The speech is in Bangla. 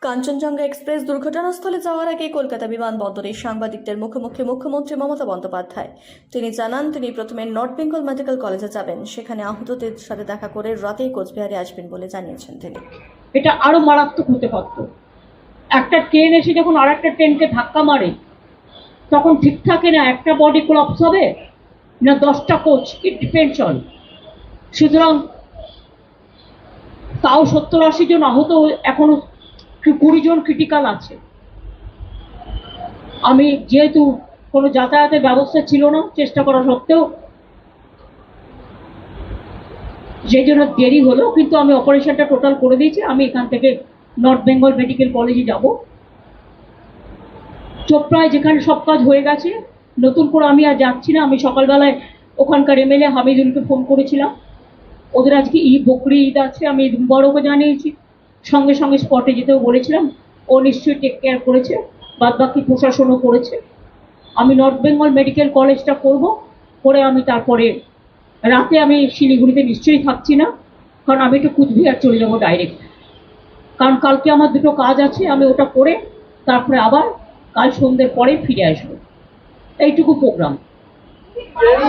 কাঞ্চনজঙ্ঘা এক্সপ্রেস দুর্ঘটনাস্থলে যাওয়ার আগে কলকাতা বিমানবন্দরে সাংবাদিকদের মুখোমুখি মুখ্যমন্ত্রী মমতা বন্দ্যোপাধ্যায়। তিনি জানান, তিনি প্রথমে নর্থ বেঙ্গল মেডিকেল কলেজে যাবেন, সেখানে আহতদের সাথে দেখা করে রাতেই কোচবিহারে আসবেন বলে জানিয়েছেন তিনি। এটা আরো মারাত্মক হতে পারত। একটা ট্রেন এসে যখন আর একটা ট্রেনকে ধাক্কা মারে তখন ঠিক থাকে না একটা বডি কোলাপস হবে না 10টা কোচ, ইট ডিপেন্ডস অন। সুতরাং তাও 70-80 জন আহত, এখনো 20 জন ক্রিটিক্যাল আছে। আমি যেহেতু কোনো যাতায়াতের ব্যবস্থা ছিল না, চেষ্টা করা সত্ত্বেও যে জন্য দেরি হলো, কিন্তু আমি অপারেশনটা টোটাল করে দিয়েছি। আমি এখান থেকে নর্থ বেঙ্গল মেডিকেল কলেজে যাব। চোপড়ায় যেখানে সব কাজ হয়ে গেছে, নতুন করে আমি আর যাচ্ছি না। আমি সকালবেলায় ওখানকার এমএলএ হামিদুলকে ফোন করেছিলাম, ওদের আজকে বকরি ঈদ আছে, আমি বড়কে জানিয়েছি। সঙ্গে সঙ্গে স্পটে যেতেও বলেছিলাম, ও নিশ্চয়ই টেক কেয়ার করেছে, বাদ বাকি প্রশাসনও করেছে। আমি নর্থ বেঙ্গল মেডিকেল কলেজটা করব, করে আমি তারপরে রাতে আমি শিলিগুড়িতে নিশ্চয়ই থাকছি না, কারণ আমি একটু কুচবিহার চলে যাবো ডাইরেক্ট। কারণ কালকে আমার দুটো কাজ আছে, আমি ওটা করে তারপরে আবার কাল সন্ধ্যের পরে ফিরে আসবো। এইটুকু প্রোগ্রাম।